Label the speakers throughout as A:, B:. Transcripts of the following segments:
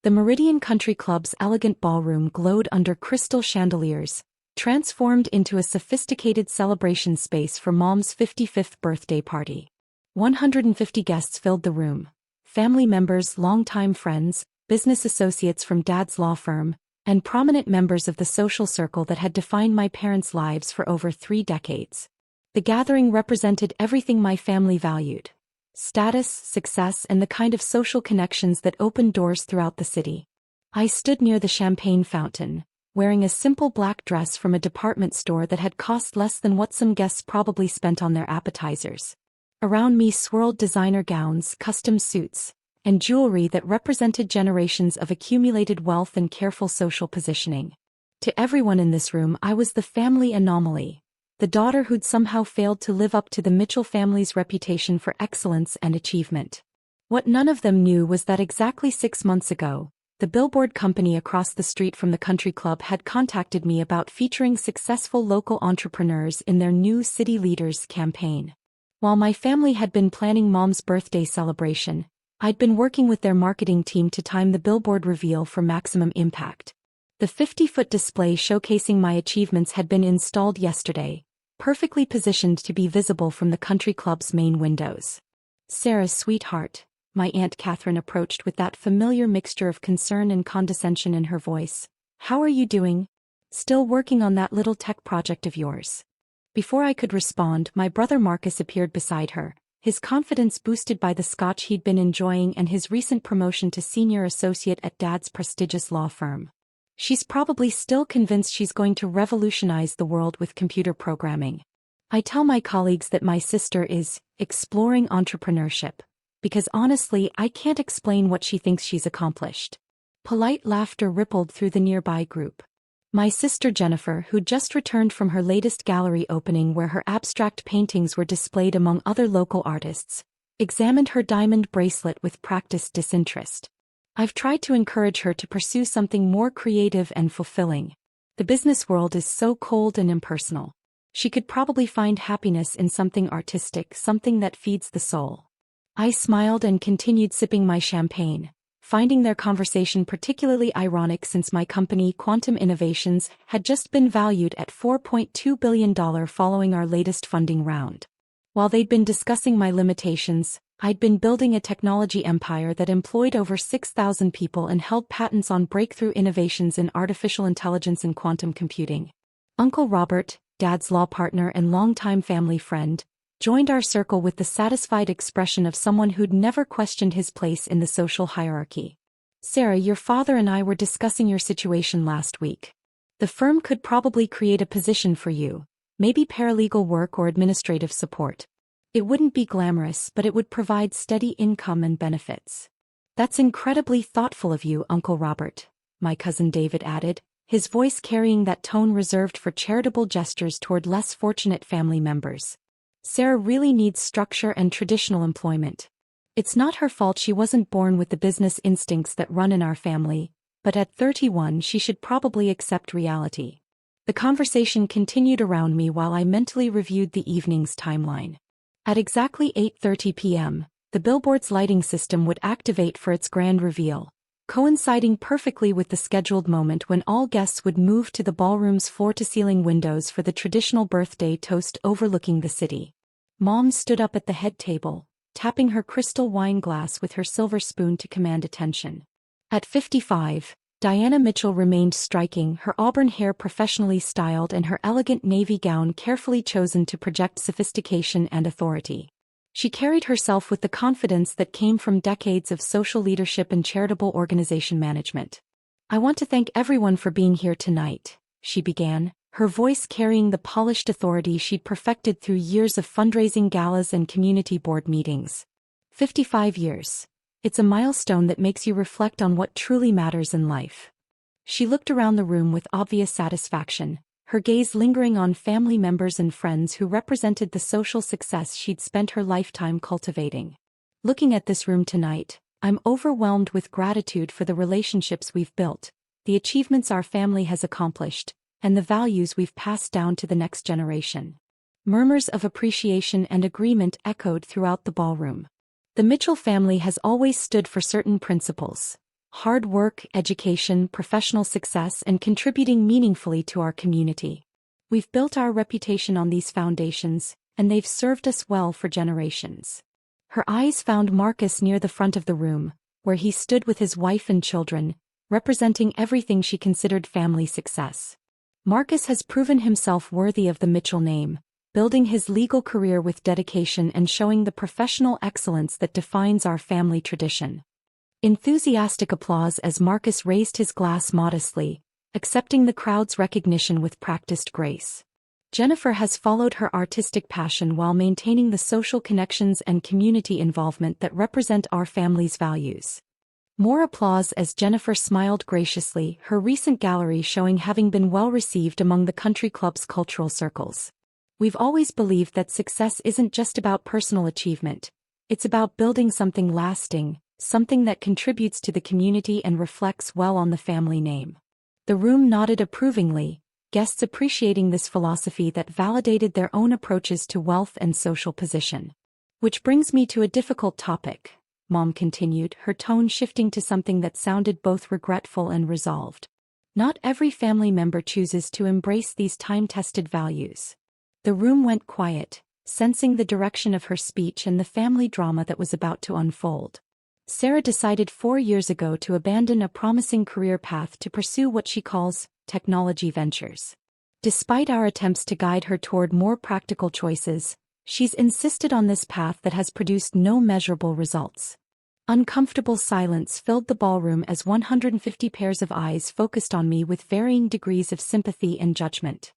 A: The Meridian Country Club's elegant ballroom glowed under crystal chandeliers, transformed into a sophisticated celebration space for Mom's 55th birthday party. 150 guests filled the room. Family members, longtime friends, business associates from Dad's law firm, and prominent members of the social circle that had defined my parents' lives for over 3 decades. The gathering represented everything my family valued: status, success, and the kind of social connections that opened doors throughout the city. I stood near the champagne fountain, wearing a simple black dress from a department store that had cost less than what some guests probably spent on their appetizers. Around me swirled designer gowns, custom suits, and jewelry that represented generations of accumulated wealth and careful social positioning. To everyone in this room, I was the family anomaly, the daughter who'd somehow failed to live up to the Mitchell family's reputation for excellence and achievement. What none of them knew was that exactly 6 months ago, the billboard company across the street from the country club had contacted me about featuring successful local entrepreneurs in their new City Leaders campaign. While my family had been planning Mom's birthday celebration, I'd been working with their marketing team to time the billboard reveal for maximum impact. The 50-foot display showcasing my achievements had been installed yesterday, perfectly positioned to be visible from the country club's main windows. "Sarah, sweetheart," my Aunt Catherine approached with that familiar mixture of concern and condescension in her voice. "How are you doing? Still working on that little tech project of yours?" Before I could respond, my brother Marcus appeared beside her, his confidence boosted by the scotch he'd been enjoying and his recent promotion to senior associate at Dad's prestigious law firm. "She's probably still convinced she's going to revolutionize the world with computer programming. I tell my colleagues that my sister is exploring entrepreneurship, because honestly, I can't explain what she thinks she's accomplished." Polite laughter rippled through the nearby group. My sister Jennifer, who'd just returned from her latest gallery opening where her abstract paintings were displayed among other local artists, examined her diamond bracelet with practiced disinterest. "I've tried to encourage her to pursue something more creative and fulfilling. The business world is so cold and impersonal. She could probably find happiness in something artistic, something that feeds the soul." I smiled and continued sipping my champagne, finding their conversation particularly ironic since my company, Quantum Innovations, had just been valued at $4.2 billion following our latest funding round. While they'd been discussing my limitations, I'd been building a technology empire that employed over 6,000 people and held patents on breakthrough innovations in artificial intelligence and quantum computing. Uncle Robert, Dad's law partner and longtime family friend, joined our circle with the satisfied expression of someone who'd never questioned his place in the social hierarchy. "Sarah, your father and I were discussing your situation last week. The firm could probably create a position for you, maybe paralegal work or administrative support. It wouldn't be glamorous, but it would provide steady income and benefits." "That's incredibly thoughtful of you, Uncle Robert," my cousin David added, his voice carrying that tone reserved for charitable gestures toward less fortunate family members. "Sarah really needs structure and traditional employment. It's not her fault she wasn't born with the business instincts that run in our family, but at 31 she should probably accept reality." The conversation continued around me while I mentally reviewed the evening's timeline. At exactly 8:30 p.m., the billboard's lighting system would activate for its grand reveal, coinciding perfectly with the scheduled moment when all guests would move to the ballroom's floor-to-ceiling windows for the traditional birthday toast overlooking the city. Mom stood up at the head table, tapping her crystal wine glass with her silver spoon to command attention. At 55, Diana Mitchell remained striking, her auburn hair professionally styled and her elegant navy gown carefully chosen to project sophistication and authority. She carried herself with the confidence that came from decades of social leadership and charitable organization management. "I want to thank everyone for being here tonight," she began, her voice carrying the polished authority she'd perfected through years of fundraising galas and community board meetings. 55 years. It's a milestone that makes you reflect on what truly matters in life. She looked around the room with obvious satisfaction, her gaze lingering on family members and friends who represented the social success she'd spent her lifetime cultivating. "Looking at this room tonight, I'm overwhelmed with gratitude for the relationships we've built, the achievements our family has accomplished, and the values we've passed down to the next generation." Murmurs of appreciation and agreement echoed throughout the ballroom. The Mitchell family has always stood for certain principles: hard work, education, professional success, and contributing meaningfully to our community. We've built our reputation on these foundations, and they've served us well for generations. Her eyes found Marcus near the front of the room, where he stood with his wife and children, representing everything she considered family success. Marcus has proven himself worthy of the Mitchell name, building his legal career with dedication and showing the professional excellence that defines our family tradition. Enthusiastic applause as Marcus raised his glass modestly, accepting the crowd's recognition with practiced grace. Jennifer has followed her artistic passion while maintaining the social connections and community involvement that represent our family's values. More applause as Jennifer smiled graciously, her recent gallery showing having been well received among the country club's cultural circles. We've always believed that success isn't just about personal achievement, it's about building something lasting, something that contributes to the community and reflects well on the family name. The room nodded approvingly, guests appreciating this philosophy that validated their own approaches to wealth and social position. Which brings me to a difficult topic, Mom continued, her tone shifting to something that sounded both regretful and resolved. Not every family member chooses to embrace these time-tested values. The room went quiet, sensing the direction of her speech and the family drama that was about to unfold. Sarah decided 4 years ago to abandon a promising career path to pursue what she calls technology ventures. Despite our attempts to guide her toward more practical choices, she's insisted on this path that has produced no measurable results. Uncomfortable silence filled the ballroom as 150 pairs of eyes focused on me with varying degrees of sympathy and judgment.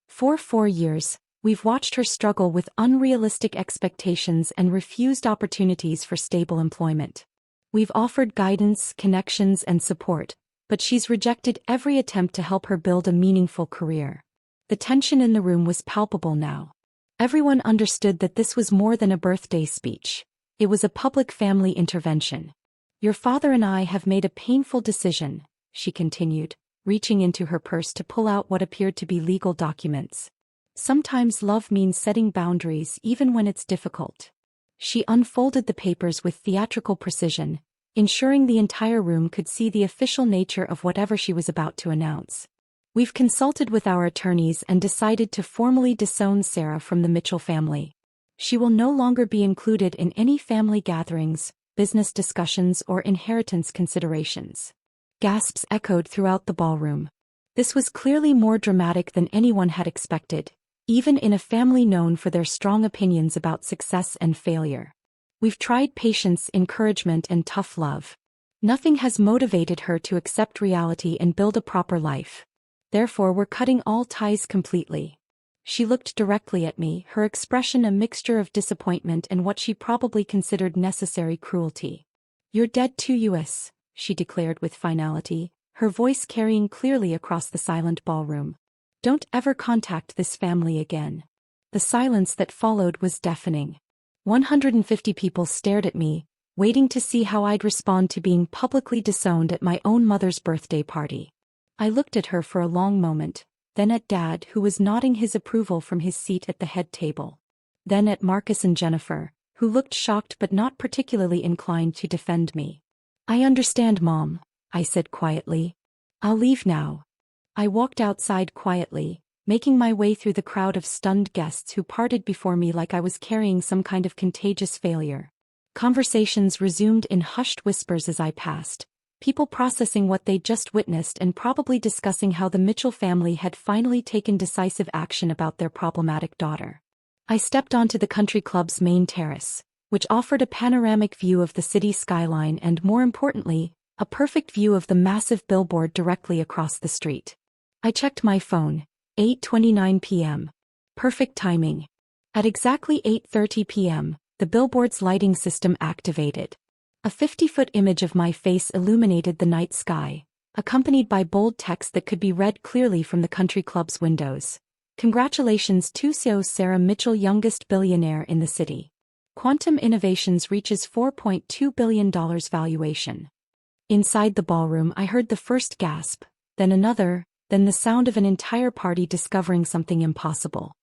A: For 4 years, we've watched her struggle with unrealistic expectations and refused opportunities for stable employment. We've offered guidance, connections, and support, but she's rejected every attempt to help her build a meaningful career. The tension in the room was palpable now. Everyone understood that this was more than a birthday speech. It was a public family intervention. Your father and I have made a painful decision, she continued, reaching into her purse to pull out what appeared to be legal documents. Sometimes love means setting boundaries even when it's difficult. She unfolded the papers with theatrical precision, ensuring the entire room could see the official nature of whatever she was about to announce. We've consulted with our attorneys and decided to formally disown Sarah from the Mitchell family. She will no longer be included in any family gatherings, business discussions, or inheritance considerations. Gasps echoed throughout the ballroom. This was clearly more dramatic than anyone had expected, even in a family known for their strong opinions about success and failure. We've tried patience, encouragement, and tough love. Nothing has motivated her to accept reality and build a proper life. Therefore, we're cutting all ties completely. She looked directly at me, her expression a mixture of disappointment and what she probably considered necessary cruelty. You're dead to us, she declared with finality, her voice carrying clearly across the silent ballroom. Don't ever contact this family again. The silence that followed was deafening. 150 people stared at me, waiting to see how I'd respond to being publicly disowned at my own mother's birthday party. I looked at her for a long moment, then at Dad, who was nodding his approval from his seat at the head table. Then at Marcus and Jennifer, who looked shocked but not particularly inclined to defend me. I understand, Mom, I said quietly. I'll leave now. I walked outside quietly, making my way through the crowd of stunned guests who parted before me like I was carrying some kind of contagious failure. Conversations resumed in hushed whispers as I passed, people processing what they'd just witnessed and probably discussing how the Mitchell family had finally taken decisive action about their problematic daughter. I stepped onto the country club's main terrace, which offered a panoramic view of the city skyline and, more importantly, a perfect view of the massive billboard directly across the street. I checked my phone. 8:29 p.m. Perfect timing. At exactly 8:30 p.m., the billboard's lighting system activated. A 50-foot image of my face illuminated the night sky, accompanied by bold text that could be read clearly from the country club's windows. Congratulations to CEO Sarah Mitchell, youngest billionaire in the city. Quantum Innovations reaches $4.2 billion valuation. Inside the ballroom, I heard the first gasp, then another, then the sound of an entire party discovering something impossible.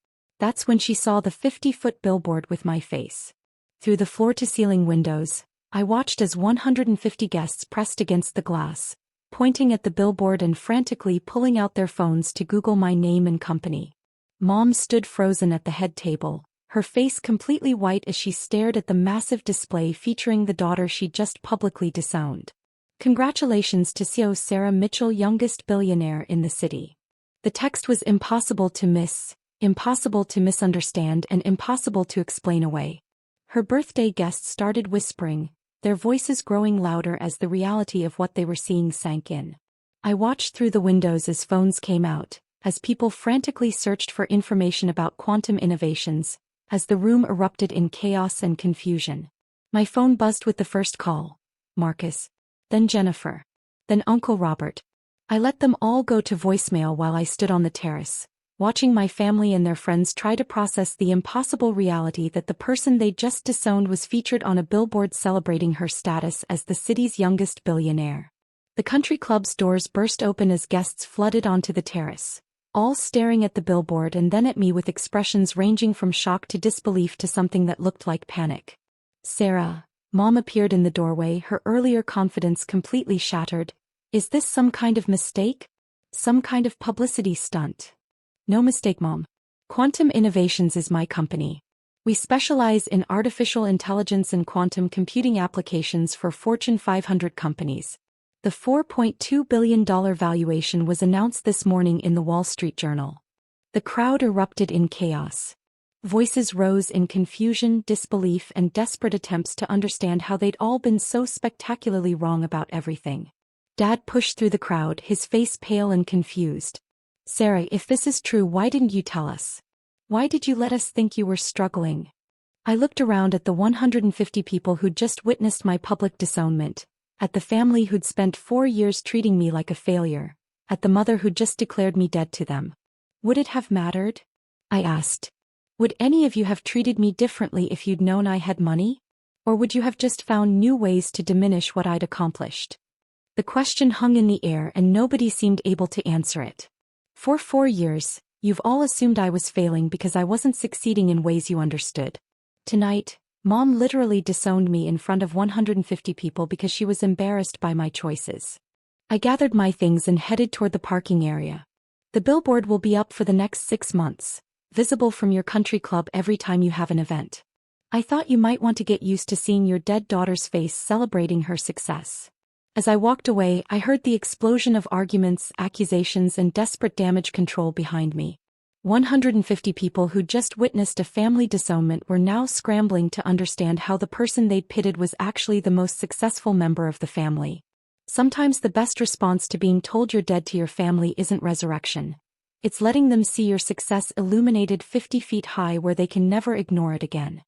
A: That's when she saw the 50-foot billboard with my face. Through the floor-to-ceiling windows, I watched as 150 guests pressed against the glass, pointing at the billboard and frantically pulling out their phones to Google my name and company. Mom stood frozen at the head table, her face completely white as she stared at the massive display featuring the daughter she just publicly disowned. Congratulations to CEO Sarah Mitchell, youngest billionaire in the city. The text was impossible to miss, impossible to misunderstand, and impossible to explain away. Her birthday guests started whispering, their voices growing louder as the reality of what they were seeing sank in. I watched through the windows as phones came out, as people frantically searched for information about quantum innovations, as the room erupted in chaos and confusion. My phone buzzed with the first call. Marcus. Then Jennifer. Then Uncle Robert. I let them all go to voicemail while I stood on the terrace, watching my family and their friends try to process the impossible reality that the person they just disowned was featured on a billboard celebrating her status as the city's youngest billionaire. The country club's doors burst open as guests flooded onto the terrace, all staring at the billboard and then at me with expressions ranging from shock to disbelief to something that looked like panic. Sarah, Mom appeared in the doorway, her earlier confidence completely shattered. Is this some kind of mistake? Some kind of publicity stunt? No mistake, Mom. Quantum Innovations is my company. We specialize in artificial intelligence and quantum computing applications for Fortune 500 companies. The $4.2 billion valuation was announced this morning in the Wall Street Journal. The crowd erupted in chaos. Voices rose in confusion, disbelief, and desperate attempts to understand how they'd all been so spectacularly wrong about everything. Dad pushed through the crowd, his face pale and confused. Sarah, if this is true, why didn't you tell us? Why did you let us think you were struggling? I looked around at the 150 people who'd just witnessed my public disownment, at the family who'd spent 4 years treating me like a failure, at the mother who'd just declared me dead to them. Would it have mattered? I asked. Would any of you have treated me differently if you'd known I had money? Or would you have just found new ways to diminish what I'd accomplished? The question hung in the air and nobody seemed able to answer it. For 4 years, you've all assumed I was failing because I wasn't succeeding in ways you understood. Tonight, Mom literally disowned me in front of 150 people because she was embarrassed by my choices. I gathered my things and headed toward the parking area. The billboard will be up for the next 6 months, visible from your country club every time you have an event. I thought you might want to get used to seeing your dead daughter's face celebrating her success. As I walked away, I heard the explosion of arguments, accusations, and desperate damage control behind me. 150 people who just witnessed a family disownment were now scrambling to understand how the person they'd pitted was actually the most successful member of the family. Sometimes the best response to being told you're dead to your family isn't resurrection. It's letting them see your success illuminated 50 feet high where they can never ignore it again.